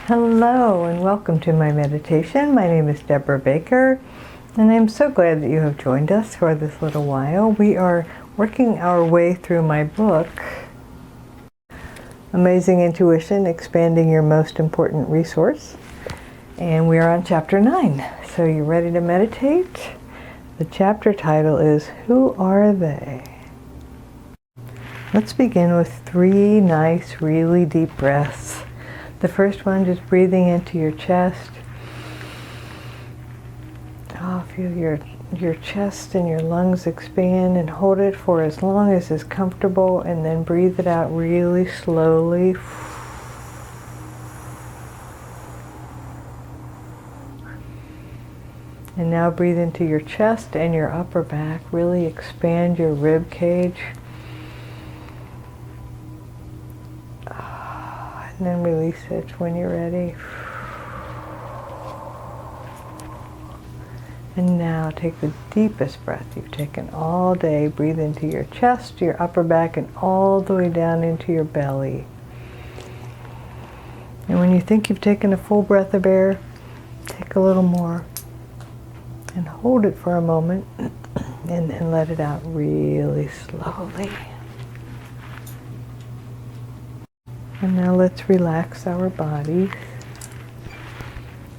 Hello and welcome to my meditation. My name is Debra Baker and I'm so glad that you have joined us for this little while. We are working our way through my book, Amazing Intuition, Expanding Your Most Important Resource. And we are on chapter 9. So you ready to meditate? The chapter title is Who Are They? Let's begin with 3 nice, really deep breaths. The first one, just breathing into your chest. Feel your chest and your lungs expand and hold it for as long as is comfortable, and then breathe it out really slowly. And now breathe into your chest and your upper back. Really expand your rib cage. And then release it when you're ready. And now take the deepest breath you've taken all day. Breathe into your chest, your upper back, and all the way down into your belly. And when you think you've taken a full breath of air, take a little more. And hold it for a moment. And then let it out really slowly. And now let's relax our bodies.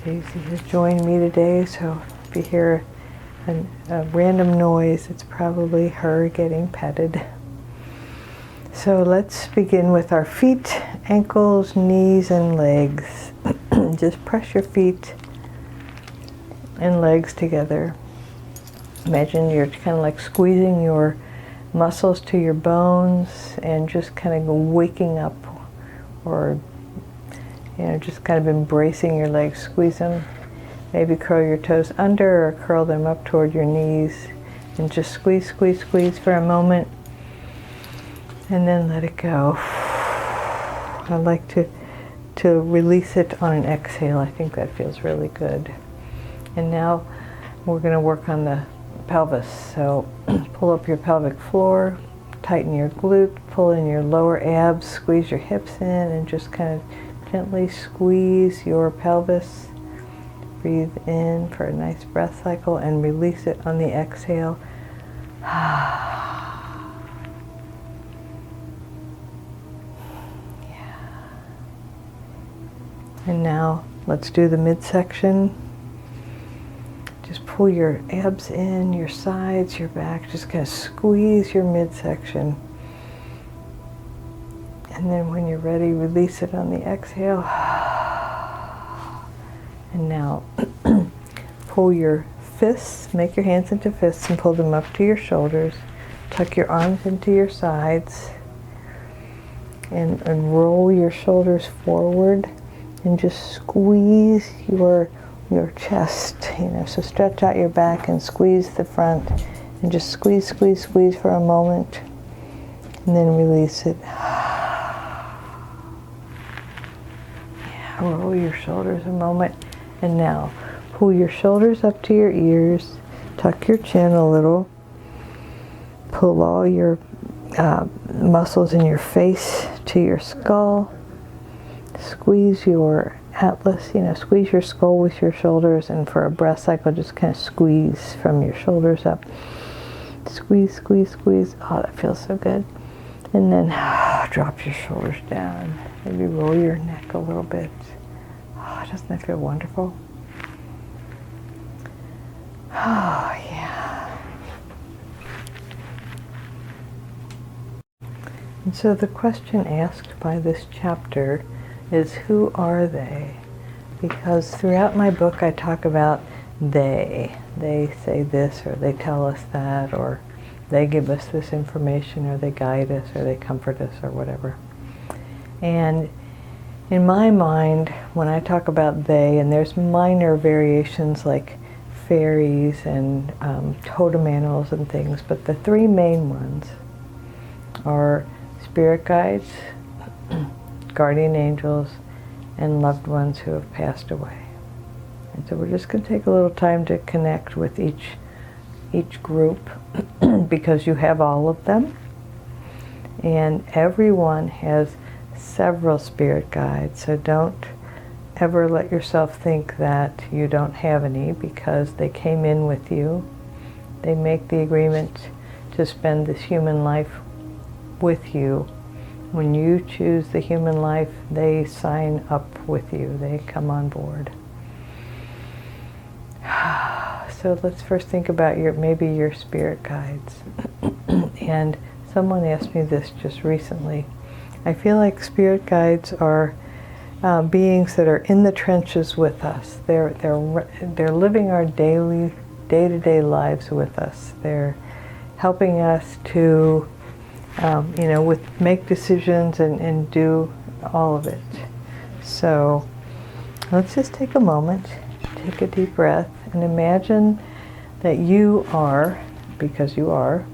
Daisy has joined me today, so if you hear a random noise, it's probably her getting petted. So let's begin with our feet, ankles, knees, and legs. Just press your feet and legs together. Imagine you're kind of like squeezing your muscles to your bones and just kind of waking up, or just kind of embracing your legs. Squeeze them. Maybe curl your toes under or curl them up toward your knees, and just squeeze, squeeze, squeeze for a moment, and then let it go. I like to release it on an exhale. I think that feels really good. And now we're going to work on the pelvis. So pull up your pelvic floor, tighten your glute, pull in your lower abs, squeeze your hips in, and just kind of gently squeeze your pelvis. Breathe in for a nice breath cycle and release it on the exhale. Yeah. And now let's do the midsection. Just pull your abs in, your sides, your back. Just kind of squeeze your midsection. And then when you're ready, release it on the exhale. And now pull your fists, make your hands into fists and pull them up to your shoulders. Tuck your arms into your sides and roll your shoulders forward and just squeeze your chest, so stretch out your back and squeeze the front and just squeeze, squeeze, squeeze for a moment and then release it. Roll your shoulders a moment. And now, pull your shoulders up to your ears, tuck your chin a little, pull all your muscles in your face to your skull, squeeze your atlas, squeeze your skull with your shoulders, and for a breath cycle, just kind of squeeze from your shoulders up. Squeeze, squeeze, squeeze. Oh, that feels so good. And then drop your shoulders down. Maybe roll your neck a little bit. Doesn't that feel wonderful? Oh, yeah. And so the question asked by this chapter is, who are they? Because throughout my book I talk about they. They say this, or they tell us that, or they give us this information, or they guide us, or they comfort us, or whatever. And in my mind, when I talk about they, and there's minor variations like fairies and totem animals and things, but the 3 main ones are spirit guides, guardian angels, and loved ones who have passed away. And so we're just going to take a little time to connect with each group because you have all of them, and everyone has several spirit guides, so don't ever let yourself think that you don't have any, because they came in with you. They make the agreement to spend this human life with you. When you choose the human life, they sign up with you. They come on board. So let's first think about maybe your spirit guides. And someone asked me this just recently. I feel like spirit guides are beings that are in the trenches with us. They're living our day-to-day lives with us. They're helping us to make decisions and do all of it. So let's just take a moment, take a deep breath, and imagine that you are, because you are,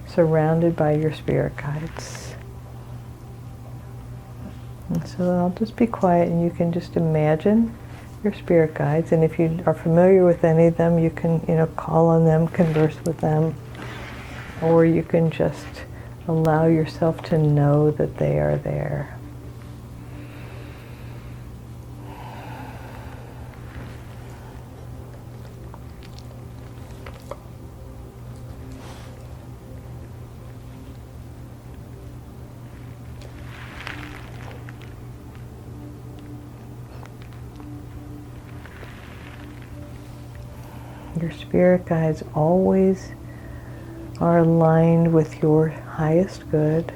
surrounded by your spirit guides. And so I'll just be quiet and you can just imagine your spirit guides. And if you are familiar with any of them, you can, call on them, converse with them. Or you can just allow yourself to know that they are there. Your spirit guides always are aligned with your highest good.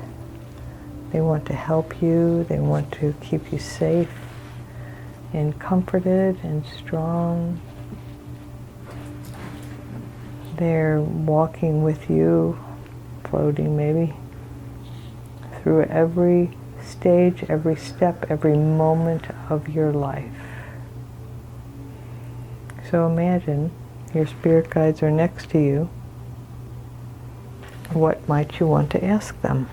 They want to help you. They want to keep you safe and comforted and strong. They're walking with you, floating maybe, through every stage, every step, every moment of your life. So imagine your spirit guides are next to you. What might you want to ask them?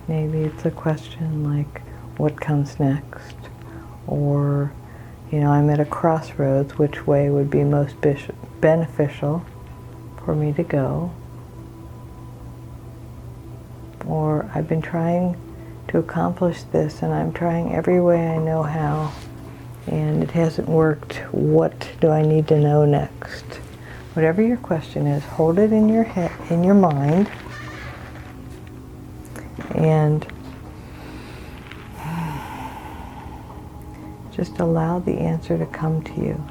Maybe it's a question like, what comes next? Or, I'm at a crossroads, which way would be most beneficial for me to go? Or, I've been trying to accomplish this and I'm trying every way I know how and it hasn't worked. What do I need to know next? Whatever your question is, hold it in your head, in your mind, and just allow the answer to come to you.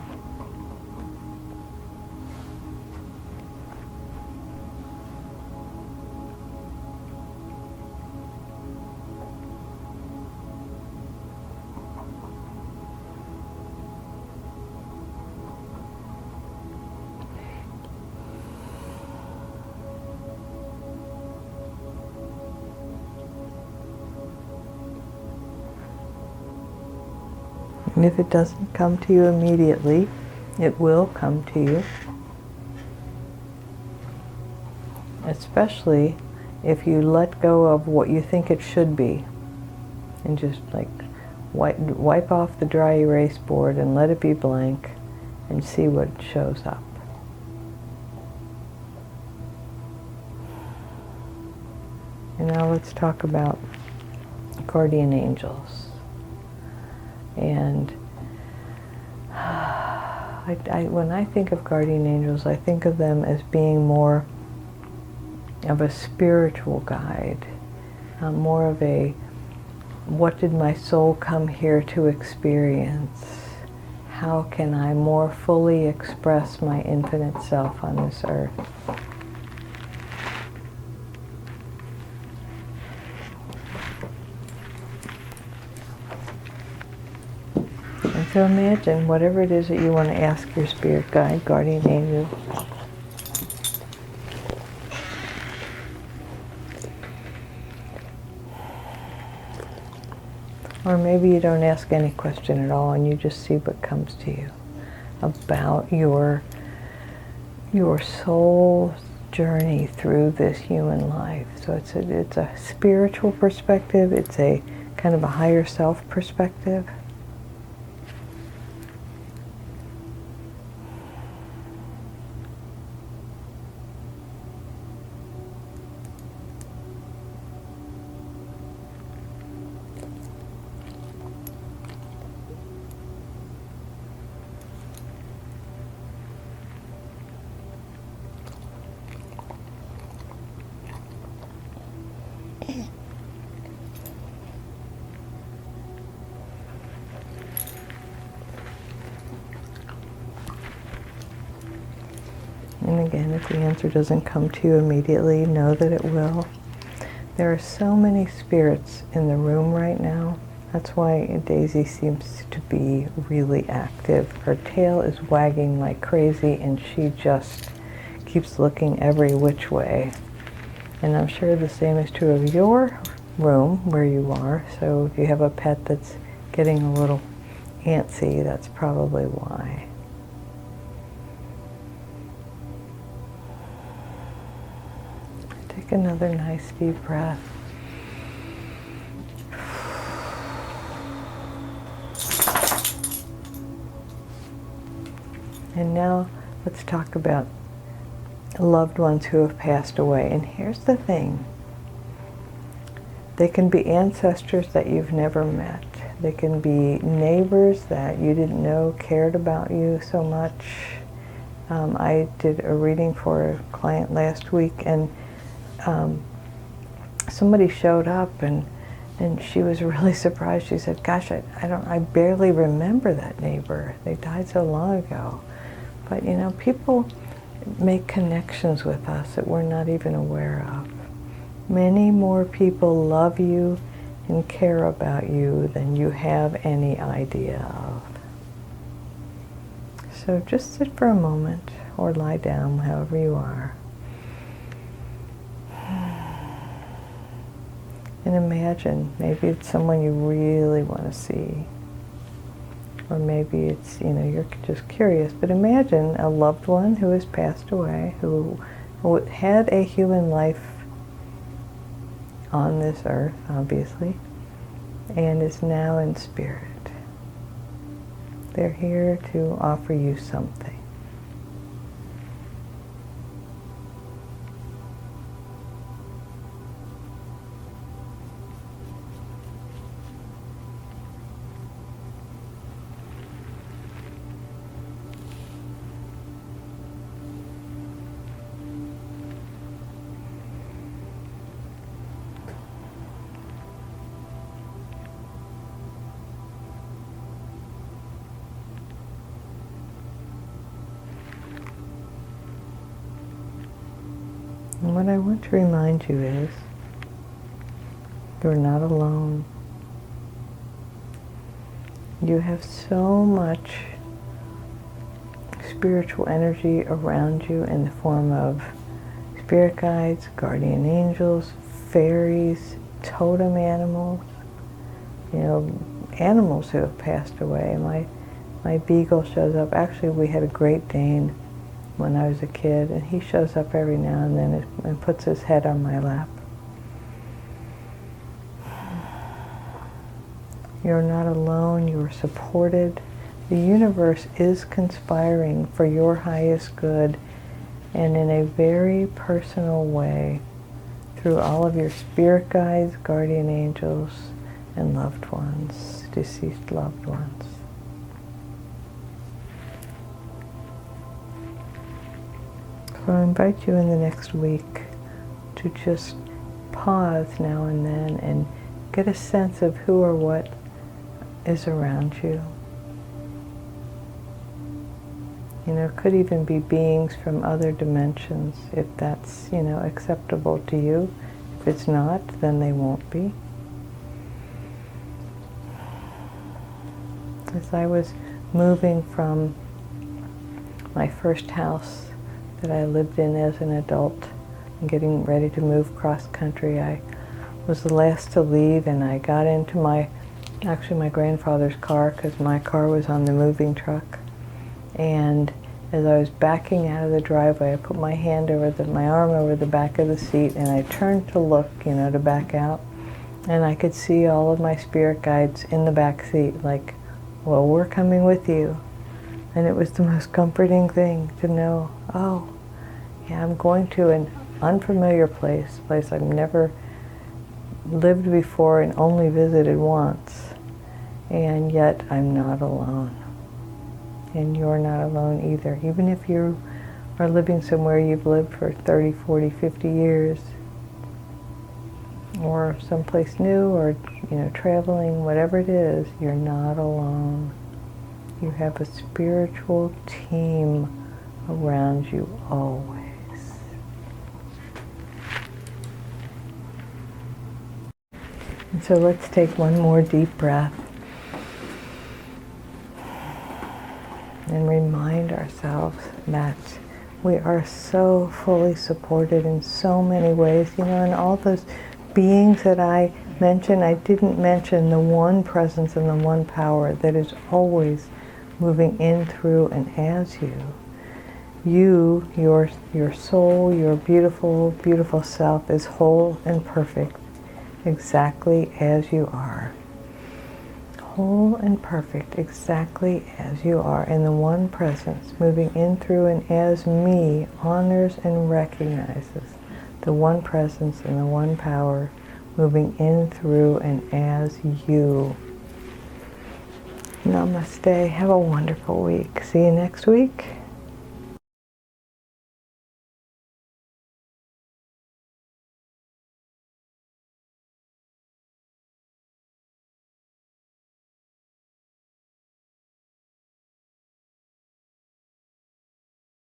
And if it doesn't come to you immediately, it will come to you. Especially if you let go of what you think it should be and just like wipe off the dry erase board and let it be blank and see what shows up. And now let's talk about guardian angels. And when I think of guardian angels, I think of them as being more of a spiritual guide, more of a, what did my soul come here to experience? How can I more fully express my infinite self on this earth? And so imagine whatever it is that you want to ask your spirit guide, guardian angel. Or maybe you don't ask any question at all and you just see what comes to you about your soul's journey through this human life. So it's a spiritual perspective, it's a kind of a higher self perspective. And again, if the answer doesn't come to you immediately, know that it will. There are so many spirits in the room right now. That's why Daisy seems to be really active. Her tail is wagging like crazy and she just keeps looking every which way. And I'm sure the same is true of your room where you are. So if you have a pet that's getting a little antsy, that's probably why. Take another nice deep breath. And now let's talk about loved ones who have passed away. And here's the thing. They can be ancestors that you've never met. They can be neighbors that you didn't know cared about you so much. I did a reading for a client last week, and somebody showed up and she was really surprised. She said, gosh, I barely remember that neighbor. They died so long ago. But you know, people make connections with us that we're not even aware of. Many more people love you and care about you than you have any idea of. So just sit for a moment or lie down, however you are. And imagine, maybe it's someone you really want to see. Or maybe it's, you know, you're just curious. But imagine a loved one who has passed away, who had a human life on this earth, obviously, and is now in spirit. They're here to offer you something. And what I want to remind you is, you're not alone. You have so much spiritual energy around you in the form of spirit guides, guardian angels, fairies, totem animals, you know, animals who have passed away. My beagle shows up. Actually, we had a Great Dane when I was a kid, and he shows up every now and then and puts his head on my lap. You're not alone, you're supported. The universe is conspiring for your highest good, and in a very personal way, through all of your spirit guides, guardian angels, and loved ones, deceased loved ones. So I invite you in the next week to just pause now and then and get a sense of who or what is around you. You know, it could even be beings from other dimensions, if that's, you know, acceptable to you. If it's not, then they won't be. As I was moving from my first house that I lived in as an adult and getting ready to move cross country, I was the last to leave, and I got into my grandfather's car, because my car was on the moving truck. And as I was backing out of the driveway, I put my arm over the back of the seat, and I turned to look, you know, to back out. And I could see all of my spirit guides in the back seat, like, well, we're coming with you. And it was the most comforting thing to know, oh, yeah, I'm going to an unfamiliar place I've never lived before and only visited once. And yet I'm not alone. And you're not alone either. Even if you are living somewhere you've lived for 30, 40, 50 years, or someplace new, or traveling, whatever it is, you're not alone. You have a spiritual team around you always. And so let's take one more deep breath and remind ourselves that we are so fully supported in so many ways. And all those beings that I mentioned, I didn't mention the one presence and the one power that is always moving in, through, and as you. You, your soul, your beautiful, beautiful self is whole and perfect, exactly as you are. Whole and perfect, exactly as you are. And the one presence moving in, through, and as me honors and recognizes the one presence and the one power moving in, through, and as you. Namaste. Have a wonderful week. See you next week.